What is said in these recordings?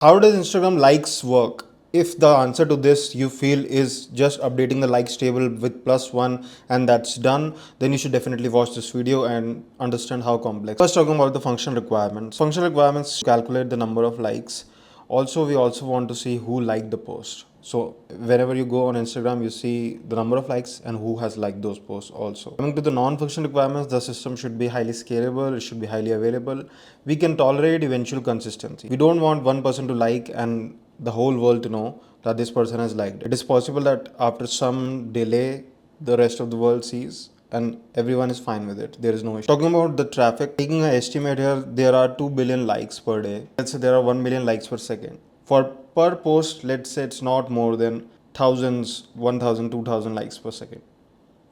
How does Instagram likes work? If the answer to this you feel is just updating the likes table with +1 and that's done, then you should definitely watch this video and understand how complex. First, talking about the function requirements. Function requirements calculate the number of likes. Also, we also want to see who liked the post. So whenever you go on Instagram, you see the number of likes and who has liked those posts also. Coming to the non-function requirements, the system should be highly scalable, it should be highly available. We can tolerate eventual consistency. We don't want one person to like and the whole world to know that this person has liked. It is possible that after some delay, the rest of the world sees and everyone is fine with it. There is no issue. Talking about the traffic, taking an estimate here, there are 2 billion likes per day. Let's say there are 1 million likes per second. For per post, let's say it's not more than thousands, 1000, 2000 likes per second.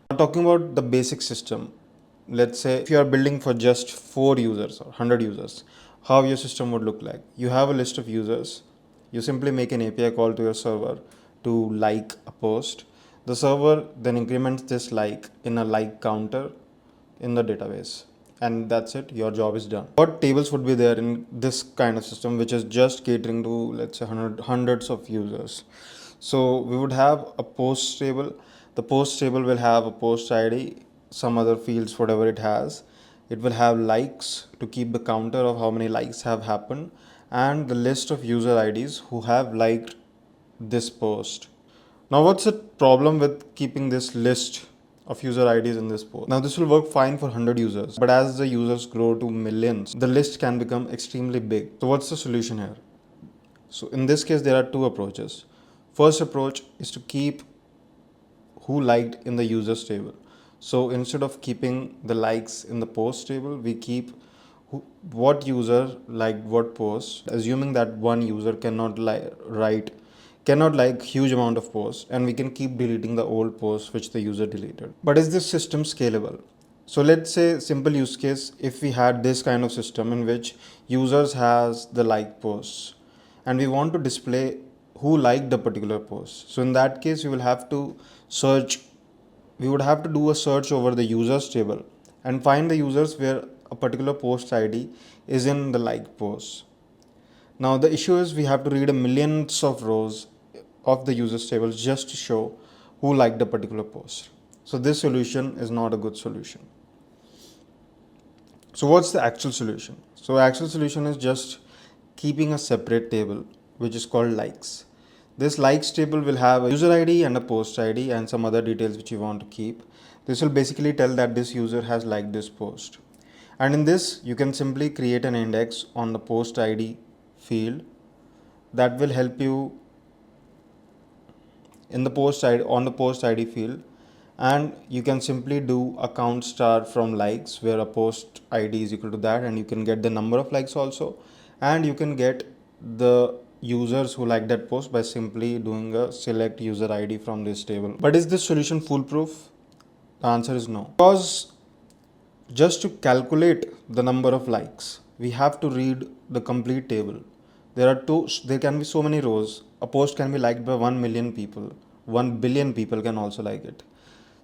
Now, talking about the basic system, let's say if you are building for just 4 users or 100 users, how your system would look like. You have a list of users. You simply make an API call to your server to like a post. The server then increments this like in a like counter in the database, and that's it. Your job is done. What tables would be there in this kind of system, which is just catering to, let's say, hundreds of users? So we would have a post table. The post table will have a post ID, some other fields, whatever it has. It will have likes to keep the counter of how many likes have happened, and the list of user IDs who have liked this post. Now, what's the problem with keeping this list of user IDs in this post? Now, this will work fine for 100 users, but as the users grow to millions, the list can become extremely big. So, what's the solution here? So, in this case, there are two approaches. First approach is to keep who liked in the users table. So, instead of keeping the likes in the post table, we keep what user liked what post, assuming that one user cannot like huge amount of posts, and we can keep deleting the old posts which the user deleted. But is this system scalable? So let's say simple use case, if we had this kind of system in which users has the like posts and we want to display who liked the particular post. So in that case, we will have to search, we would have to do a search over the users table and find the users where a particular post ID is in the like post. Now the issue is we have to read a millions of rows of the users table just to show who liked a particular post. So this solution is not a good solution. So what's the actual solution? So actual solution is just keeping a separate table which is called likes. This likes table will have a user ID and a post ID and some other details which you want to keep. This will basically tell that this user has liked this post. And in this, you can simply create an index on the post ID field that will help you in the post ID on the post ID field, and you can simply do a count star from likes where a post ID is equal to that, and you can get the number of likes also, and you can get the users who like that post by simply doing a select user ID from this table. But is this solution foolproof? The answer is no, because just to calculate the number of likes, we have to read the complete table. There can be so many rows. A post can be liked by 1 million people. 1 billion people can also like it.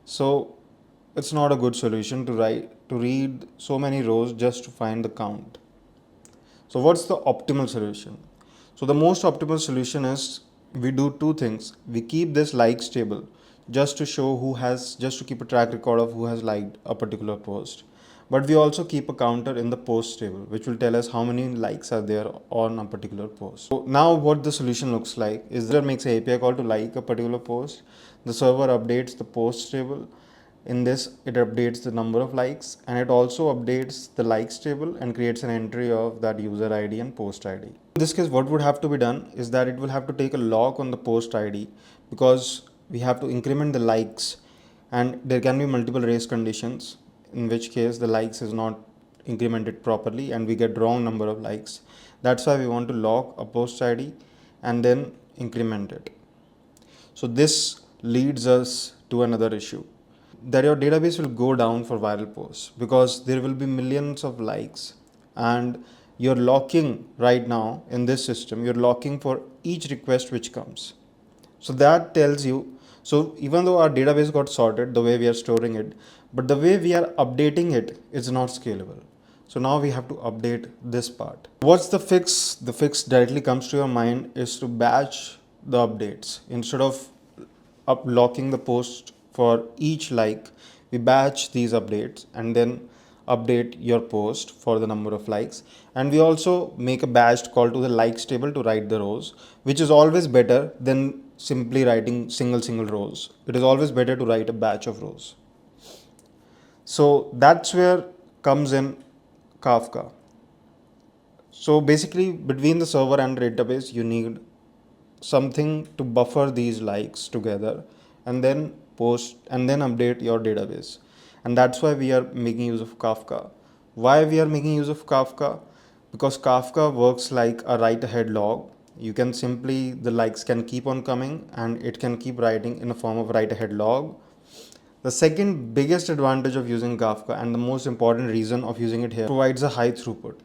So it's not a good solution to read so many rows just to find the count. So what's the optimal solution? So the most optimal solution is we do two things. We keep this likes table just to show just to keep a track record of who has liked a particular post. But we also keep a counter in the post table, which will tell us how many likes are there on a particular post. So now what the solution looks like is that it makes an API call to like a particular post. The server updates the post table. In this, it updates the number of likes, and it also updates the likes table and creates an entry of that user ID and post ID. In this case, what would have to be done is that it will have to take a lock on the post ID, because we have to increment the likes, and there can be multiple race conditions, in which case the likes is not incremented properly and we get wrong number of likes. That's why we want to lock a post ID and then increment it. So this leads us to another issue, that your database will go down for viral posts because there will be millions of likes, and you're locking right now in this system, you're locking for each request which comes. So that tells you, so even though our database got sorted the way we are storing it, but the way we are updating it is not scalable. So now we have to update this part. What's the fix? The fix directly comes to your mind is to batch the updates. Instead of locking the post for each like, we batch these updates and then update your post for the number of likes. And we also make a batched call to the likes table to write the rows, which is always better than simply writing single rows. It is always better to write a batch of rows. So that's where comes in Kafka. So basically between the server and database, you need something to buffer these likes together and then post and then update your database. And that's why we are making use of Kafka. Why we are making use of Kafka? Because Kafka works like a write ahead log. You can simply, the likes can keep on coming and it can keep writing in a form of write ahead log. The second biggest advantage of using Kafka and the most important reason of using it here, provides a high throughput.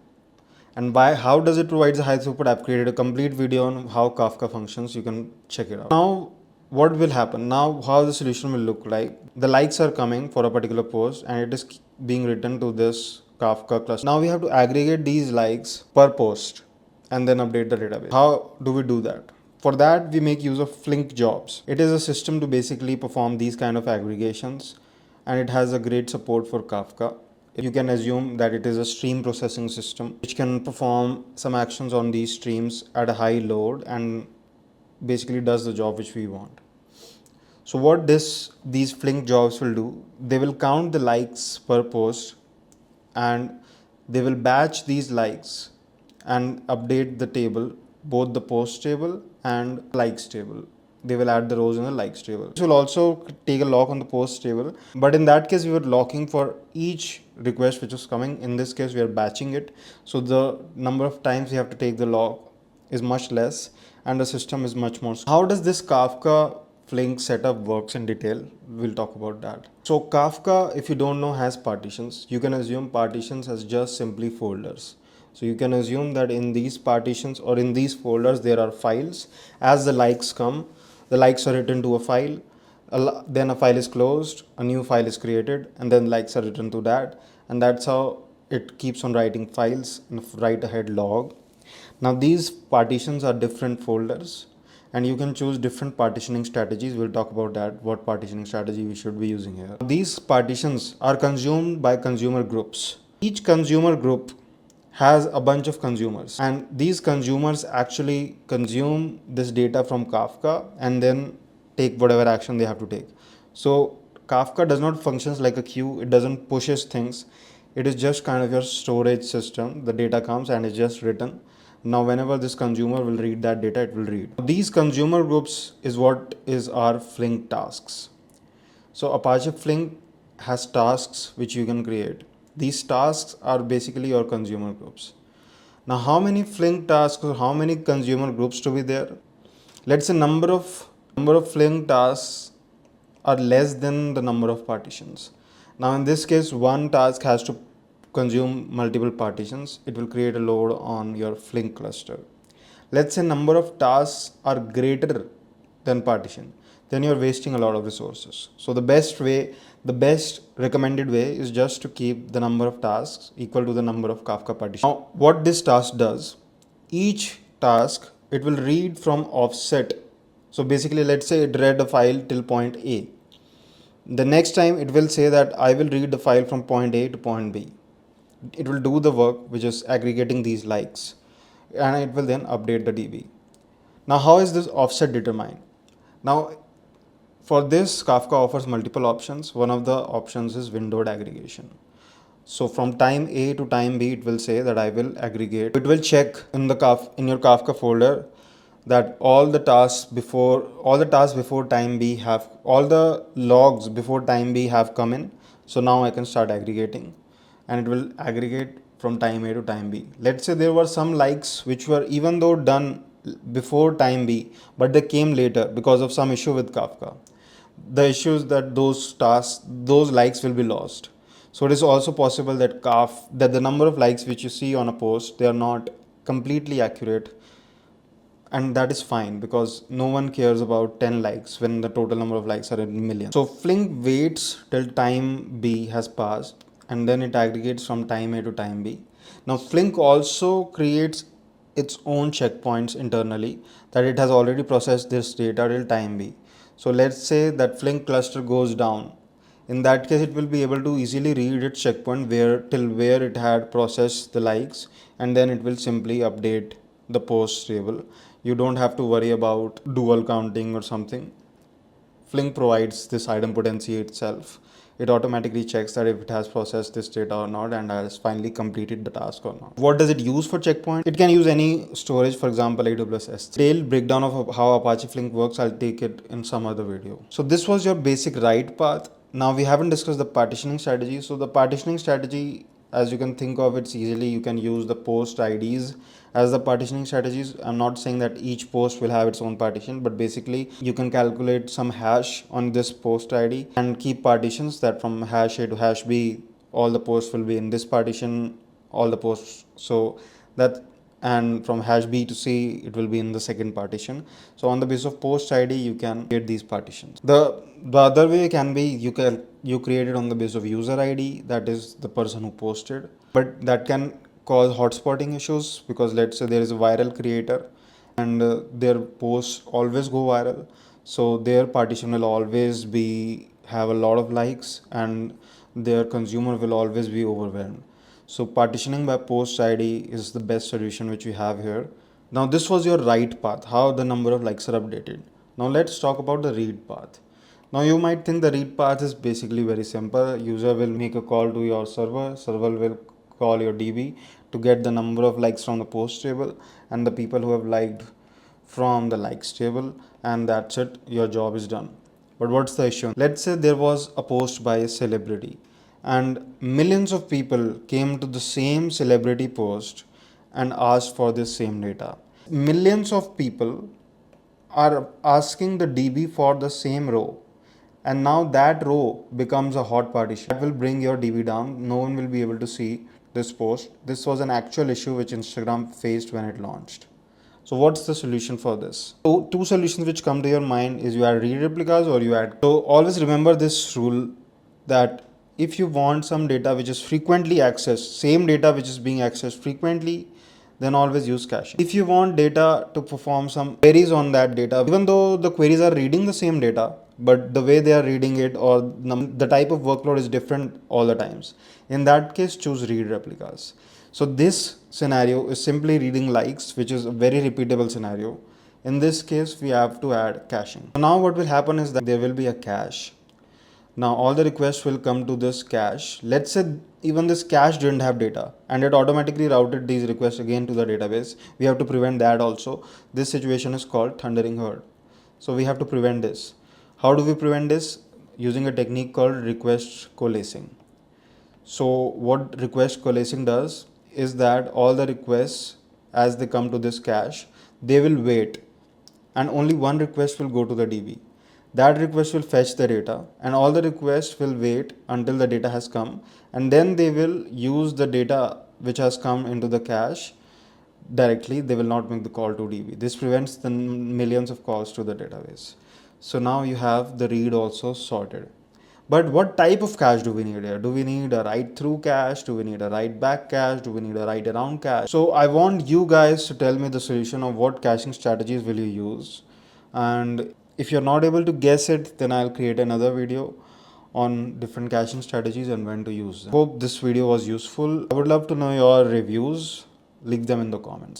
And by how does it provide a high throughput, I've created a complete video on how Kafka functions. You can check it out. Now, what will happen? Now, how the solution will look like. The likes are coming for a particular post and it is being written to this Kafka cluster. Now we have to aggregate these likes per post and then update the database. How do we do that? For that, we make use of Flink jobs. It is a system to basically perform these kind of aggregations and it has a great support for Kafka. You can assume that it is a stream processing system which can perform some actions on these streams at a high load and basically does the job which we want. So what these Flink jobs will do, they will count the likes per post and they will batch these likes and update the table, both the post table and likes table. They will add the rows in the likes table. This will also take a lock on the post table, but in that case we were locking for each request which was coming. In this case we are batching it, so the number of times we have to take the lock is much less and the system is much more. How does this Kafka Flink setup works in detail? We'll talk about that. So Kafka, if you don't know, has partitions. You can assume partitions as just simply folders. So you can assume that in these partitions or in these folders there are files. As the likes come, the likes are written to a file, then a file is closed, a new file is created, and then likes are written to that, and that's how it keeps on writing files in a write ahead log. Now these partitions are different folders and you can choose different partitioning strategies. We'll talk about that, what partitioning strategy we should be using here. These partitions are consumed by consumer groups. Each consumer group has a bunch of consumers and these consumers actually consume this data from Kafka and then take whatever action they have to take. So Kafka does not functions like a queue. It doesn't pushes things. It is just kind of your storage system. The data comes and it's just written. Now whenever this consumer will read that data, it will read. These consumer groups is what is our Flink tasks. So Apache Flink has tasks which you can create. These tasks are basically your consumer groups. Now how many Flink tasks or how many consumer groups to be there? Let's say number of Flink tasks are less than the number of partitions. Now in this case, one task has to consume multiple partitions. It will create a load on your Flink cluster. Let's say number of tasks are greater than partition, then you're wasting a lot of resources. So the best recommended way is just to keep the number of tasks equal to the number of Kafka partitions. Now what this task does, each task, it will read from offset. So basically let's say it read a file till point A. The next time it will say that I will read the file from point A to point B. It will do the work which is aggregating these likes and it will then update the DB. Now how is this offset determined? Now for this, Kafka offers multiple options. One of the options is windowed aggregation. So from time A to time B, it will say that I will aggregate. It will check in your Kafka folder that all the tasks before time B have, all the logs before time B have come in. So now I can start aggregating and it will aggregate from time A to time B. Let's say there were some likes which were even though done before time B, but they came later because of some issue with Kafka. The issue is that those likes will be lost. So it is also possible that the number of likes which you see on a post, they are not completely accurate, and that is fine because no one cares about 10 likes when the total number of likes are in millions. So Flink waits till time B has passed and then it aggregates from time A to time B. Now Flink also creates its own checkpoints internally that it has already processed this data till time B. So let's say that Flink cluster goes down. In that case, it will be able to easily read its checkpoint where it had processed the likes, and then it will simply update the post table. You don't have to worry about dual counting or something. Flink provides this idempotency itself. It automatically checks that if it has processed this data or not and has finally completed the task or not. What does it use for checkpoint? It can use any storage, for example, AWS S3. Detailed breakdown of how Apache Flink works, I'll take it in some other video. So this was your basic write path. Now we haven't discussed the partitioning strategy. So the partitioning strategy, as you can think of it easily, you can use the post IDs as the partitioning strategies. I'm not saying that each post will have its own partition, but basically you can calculate some hash on this post ID and keep partitions that from hash A to hash B, all the posts will be in this partition, all the posts. So that, and from hash B to C, it will be in the second partition. So on the basis of post ID, you can create these partitions. The other way can be you create it on the basis of user ID, that is the person who posted, but that can cause hotspotting issues because let's say there is a viral creator and their posts always go viral, so their partition will always be have a lot of likes and their consumer will always be overwhelmed. So partitioning by post ID is the best solution which we have here. Now this was your write path, how the number of likes are updated. Now let's talk about the read path. Now you might think the read path is basically very simple. User will make a call to your server will call your DB to get the number of likes from the post table and the people who have liked from the likes table, and that's it, your job is done. But what's the issue? Let's say there was a post by a celebrity and millions of people came to the same celebrity post and asked for this same data. Millions of people are asking the DB for the same row, and now that row becomes a hot partition. That will bring your DB down. No one will be able to see this post. This was an actual issue which Instagram faced when it launched. So what's the solution for this? So two solutions which come to your mind is you add read replicas or you add. So always remember this rule that if you want some data which is frequently accessed, same data which is being accessed frequently, then always use caching. If you want data to perform some queries on that data, even though the queries are reading the same data, but the way they are reading it or the type of workload is different all the times, in that case choose read replicas. So this scenario is simply reading likes, which is a very repeatable scenario. In this case, we have to add caching. So now what will happen is that there will be a cache. Now all the requests will come to this cache. Let's say even this cache didn't have data and it automatically routed these requests again to the database. We have to prevent that also. This situation is called thundering herd. So we have to prevent this. How do we prevent this? Using a technique called request coalescing. So what request coalescing does is that all the requests as they come to this cache, they will wait and only one request will go to the DB. That request will fetch the data and all the requests will wait until the data has come, and then they will use the data which has come into the cache directly. They will not make the call to DB. This prevents the millions of calls to the database. So now you have the read also sorted. But what type of cache do we need here? Do we need a write through cache? Do we need a write back cache? Do we need a write around cache? So I want you guys to tell me the solution of what caching strategies will you use. And if you're not able to guess it, then I'll create another video on different caching strategies and when to use them. Hope this video was useful. I would love to know your reviews. Leave them in the comments.